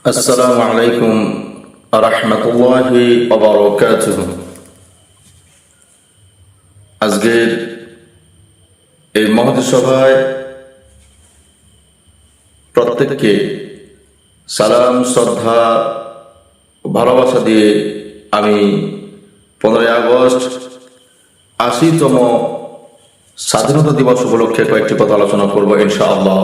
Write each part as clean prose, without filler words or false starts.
আসসালামু আলাইকুম রাহমাতুল্লাহি ওয়া বারাকাতুহু। আজকের এই মহৎ সভায় প্রত্যেককে সালাম, শ্রদ্ধা ও ভালোবাসা দিয়ে আমি 15 আগস্ট 80তম স্বাধীনতা দিবস উপলক্ষে কয়েকটি কথা আলোচনা করব ইনশাআল্লাহ।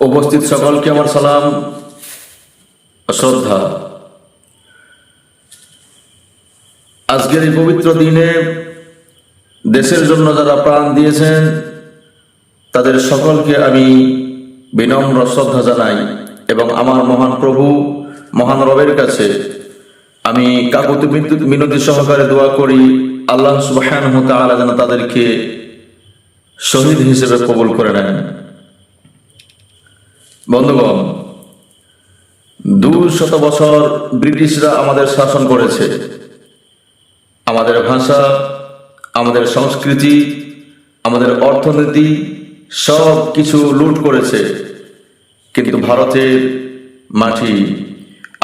উপস্থিত সকলকে আমার সালাম ও শ্রদ্ধা। আজকের এই পবিত্র দিনে দেশের জন্য যারা প্রাণ দিয়েছেন তাদের সকলকে আমি বিনম্র শ্রদ্ধা জানাই এবং আমার মহান প্রভু মহান রবের কাছে আমি কাকুতি মিনতি সহকারে দোয়া করি, আল্লাহ সুবহানাহু ওয়া তাআলা যেন তাদেরকে শহীদ হিসেবে কবুল করে নেন। বন্ধুগণ, 200 বছর ব্রিটিশরা আমাদের শাসন করেছে। আমাদের ভাষা, আমাদের সংস্কৃতি, আমাদের অর্থনীতি সব কিছু লুট করেছে, কিন্তু ভারতের মাটি,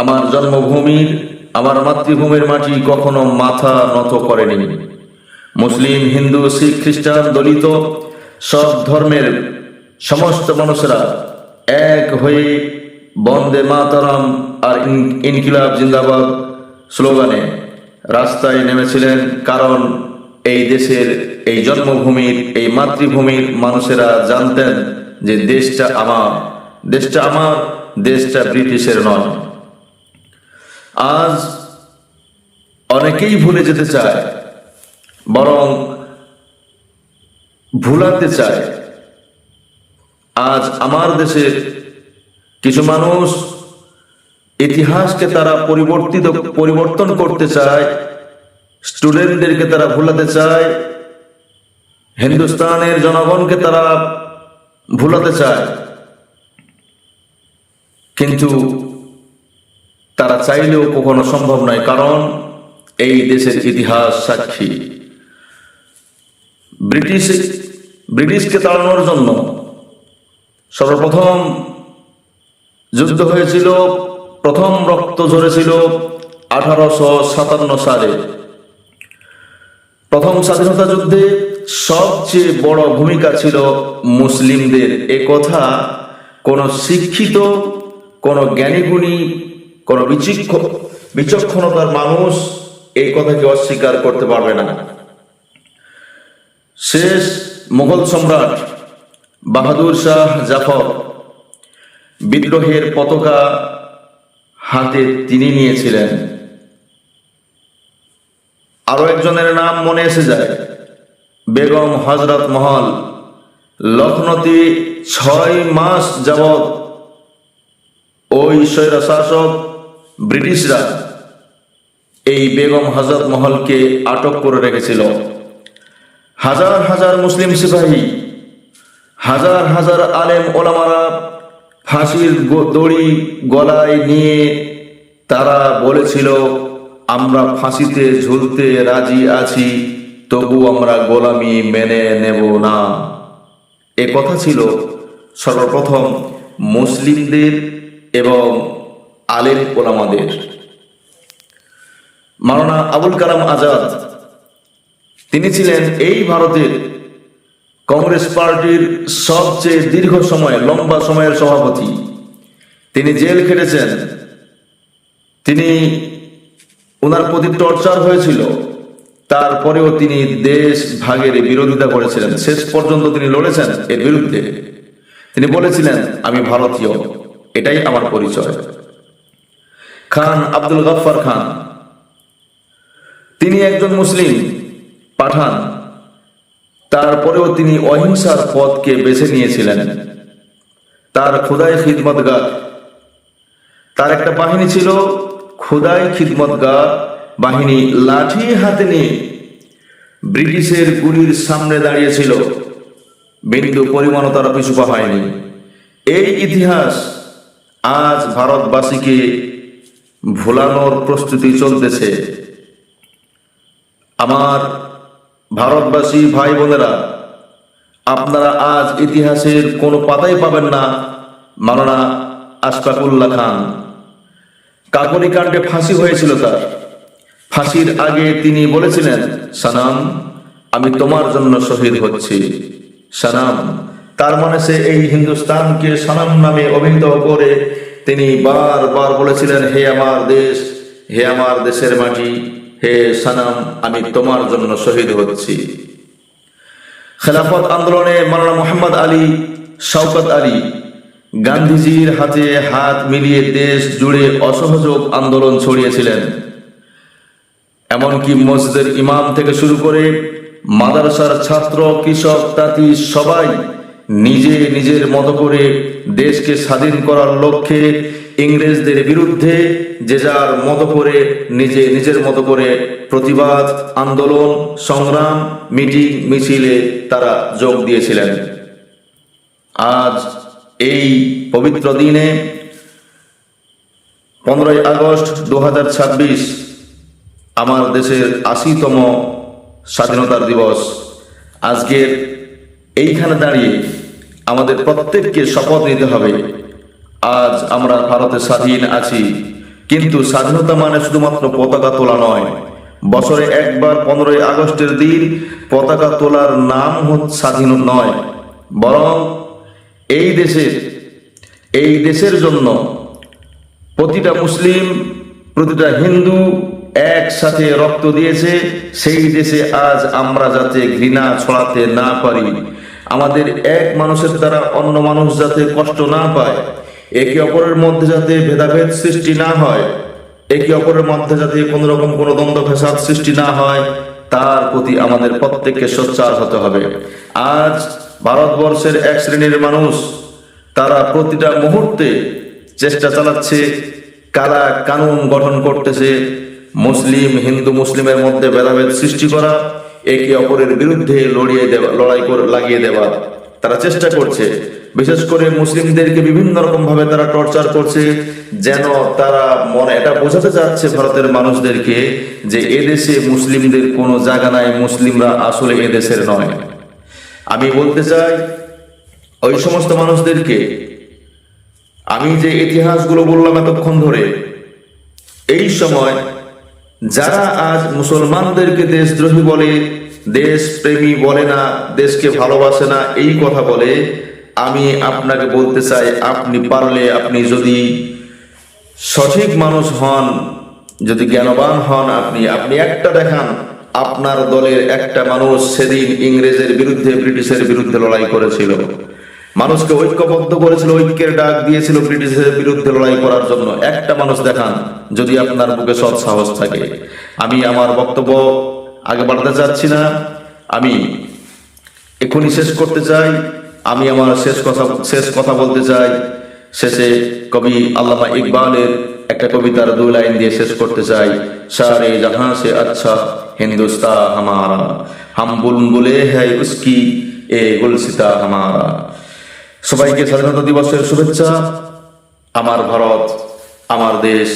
আমার জন্মভূমির, আমার মাতৃভূমির মাটি কখনো মাথা নত করেনি। মুসলিম, হিন্দু, শিখ, খ্রিস্টান, দলিত সব ধর্মের সমস্ত মানুষেরা এক হয়ে বন্দে মাতরম আর ইনকিলাব জিন্দাবাদ স্লোগানে রাস্তায় নেমেছিলেন। কারণ এই দেশের, এই জন্মভূমির, এই মাতৃভূমির মানুষেরা জানতেন যে দেশটা আমার, দেশটা আমার, দেশটা ব্রিটিশের নয়। আজ অনেকেই ভুলে যেতে চায়, বরং ভুলাতে চায়। আজ আমার দেশের কিছু মানুষ ইতিহাসকে তারা পরিবর্তন করতে চায়, স্টুডেন্টদেরকে তারা ভুলাতে চায়, হিন্দুস্তানের জনগণকে তারা ভুলাতে চায়, কিন্তু তারা চাইলেও কখনো সম্ভব নয়। কারণ এই দেশের ইতিহাস সাক্ষী। ব্রিটিশকে তাড়ানোর জন্য সর্বপ্রথম যুদ্ধ হয়েছিল, প্রথম রক্ত ঝরেছিল 1857 সালে। প্রথম স্বাধীনতা যুদ্ধে সবচেয়ে বড় ভূমিকা ছিল মুসলিমদের। এ কথা কোন শিক্ষিত, কোন জ্ঞানীগুণী, কোন বিচক্ষণতার মানুষ এই কথাকে অস্বীকার করতে পারবে না। শেষ মুঘল সম্রাট বাহাদুর শাহ জাফর বিদ্রোহের পতাকা হাতে তিনি নিয়েছিলেন। আরো একজনের নাম মনে এসে যায়, বেগম হযরত মহল। লখনৌতে 6 মাস যাবৎ ওই স্বৈরশাসক ব্রিটিশরা এই বেগম হযরত মহলকে আটক করে রেখেছিল। হাজার হাজার মুসলিম সিপাহী, হাজার হাজার আলেম ওলামারা ফাঁসির দড়ি গলায় নিয়ে তারা বলেছিল, আমরা ফাঁসিতে ঝুলতে রাজি আছি, তবু আমরা গোলামি মেনে নেব না। এ কথা ছিল সর্বপ্রথম মুসলিমদের এবং আলেম ওলামাদের। মাওলানা আবুল কালাম আজাদ, তিনি ছিলেন এই ভারতের কংগ্রেস পার্টির সবচেয়ে দীর্ঘ সময়, লম্বা সময়ের সভাপতি। তিনি জেল খেটেছেন, ওনার প্রতি টর্চার হয়েছিল, তারপরেও তিনি দেশ ভাগের বিরোধিতা করেছিলেন। শেষ পর্যন্ত তিনি লড়েছেন এর বিরুদ্ধে। তিনি বলেছিলেন, আমি ভারতীয়, এটাই আমার পরিচয়। খান আব্দুল গফফার খান, তিনি একজন মুসলিম পাঠান, তারপরেও তিনি অহিংসার পথকে বেছে নিয়েছিলেন। তার খোদাই খিদমতগার, তার একটা বাহিনী ছিল খোদাই খিদমতগার বাহিনী। লাঠি হাতে নিয়ে ব্রিটিশের গুলির সামনে দাঁড়িয়েছিল, বিন্দু পরিমাণও তারা পিছু পা হয়নি। এই ইতিহাস আজ ভারতবাসীকে ভোলানোর প্রস্তুতি চলতেছে। আমার ভারতবাসী ভাই বোনেরা, আপনারা আজ ইতিহাসের কোনো পাতাই পাবেন না মাওলানা আশফাকুল্লাহ খান। কাকরি কাণ্ডে ফাঁসি হয়েছিল তার। ফাঁসির আগে তিনি বলেছিলেন, সানাম আমি তোমার জন্য শহীদ হচ্ছি। সানাম, তার মানে সে এই হিন্দুস্তানকে সানাম নামে অভিহিত করে তিনি বারবার বলেছিলেন, হে আমার দেশ, হে আমার দেশের মাটি, হে সানাম আমি তোমার জন্য শহীদ হচ্ছি। খেলাফত আন্দোলনে মাওলানা মোহাম্মদ আলী, শওকত আলী গান্ধীজির হাতে হাত মিলিয়ে দেশ জুড়ে অসহযোগ আন্দোলন ছড়িয়েছিলেন। এমনকি মসজিদের ইমাম থেকে শুরু করে মাদ্রাসার ছাত্র, কৃষক, তাঁতি সবাই নিজের মতো করে দেশকে স্বাধীন করার লক্ষ্যে ইংরেজদের বিরুদ্ধে যে যার মতো করে নিজের মতো করে প্রতিবাদ, আন্দোলন, সংগ্রাম, মিটিং, মিছিলে তারা যোগ দিয়েছিলেন। আজ এই পবিত্র দিনে 15ই আগস্ট 2026 আমার দেশের 80তম স্বাধীনতার দিবস। আজকের এইখানে দাঁড়িয়ে আমাদের প্রত্যেককে শপথ নিতে হবে, আজ আমরা ভারতে স্বাধীন আছি, কিন্তু স্বাধীনতা মানে শুধুমাত্র পতাকা তোলা নয়। বছরে একবার 15ই আগস্টের দিন পতাকা তোলার নাম স্বাধীন নয়, বরং এই দেশের জন্য প্রতিটা মুসলিম, প্রতিটা হিন্দু একসাথে রক্ত দিয়েছে। সেই দেশে আজ আমরা যাতে ঘৃণা ছড়াতে না পারি, আমাদের এক মানুষের দ্বারা অন্য মানুষ যাতে কষ্ট না পায়, একে অপরের মধ্যে যাতে ভেদাভেদ সৃষ্টি না হয়, একে অপরের মধ্যে যাতে কোনো রকম কোনো দ্বন্দ্ব ফ্যাসাদ সৃষ্টি না হয়, তার প্রতি আমাদের প্রত্যেককে সোচ্চার হতে হবে। আজ ভারতবর্ষের এক শ্রেণীর মানুষ তারা প্রতিটা মুহূর্তে চেষ্টা চালাচ্ছে, কারা কানুন গঠন করতেছে, মুসলিম হিন্দু মুসলিমের মধ্যে ভেদাভেদ সৃষ্টি করা, একে অপরের বিরুদ্ধে লড়াই লাগিয়ে দেওয়া তারা চেষ্টা করছে। বিশেষ করে মুসলিমদেরকে বিভিন্ন রকম ভাবে তারা টর্চার করছে, যেন তারা মনে এটা বোঝাতে চাচ্ছে ভারতের মানুষদেরকে যে এদেশে মুসলিমদের কোনো জায়গা নাই, মুসলিমরা আসলে এদেশের নয়। আমি বলতে চাই ওই সমস্ত মানুষদেরকে, আমি যে ইতিহাসগুলো বললাম এতক্ষণ ধরে, এই সময় যারা আজ মুসলমানদেরকে দেশদ্রোহী বলে, দেশ প্রেমী বলে না, দেশকে ভালোবাসে না, এই কথা বলে, আমি আপনাকে বলতে চাই, আপনি পারলে, আপনি যদি সঠিক মানুষ হন, যদি জ্ঞানবান হন, আপনি একটা দেখান আপনার দলের একটা মানুষ সেদিন ইংরেজের বিরুদ্ধে, ব্রিটিশের বিরুদ্ধে লড়াই করেছিল, মানুষকে ঐক্যবদ্ধ করেছিল, ঐক্যের ডাক দিয়েছিল ব্রিটিশের বিরুদ্ধে লড়াই করার জন্য। একটা মানুষ দেখান যদি আপনার বুকে সৎ সাহস থাকে। আমি আমার বক্তব্য আগে বাড়াতে চাচ্ছি না, আমি এখনই শেষ করতে চাই। আমি আমার শেষ কথা বলতে চাই। শেষে কবি আল্লামা ইকবালের একটা কবিতার 2 লাইন দিয়ে শেষ করতে চাই। সারে জাহাঁ সে আচ্ছা হিন্দুস্তান হামারা, হাম বুলবুলে হ্যায় উসকি এ গুলসিতা হামারা। সবাইকে স্বাধীনতা দিবসের শুভেচ্ছা। আমার ভারত, আমার দেশ,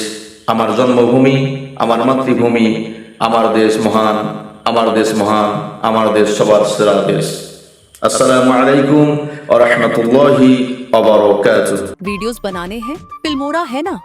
আমার জন্মভূমি, আমার মাতৃভূমি, আমার দেশ মহান, আমার দেশ মহান, আমার দেশ সবার সেরা দেশ। अस्सलामु अलैकुम और रहमतुल्लाहि व बरकातुहू। वीडियोस बनाने हैं, फिल्मोरा है ना।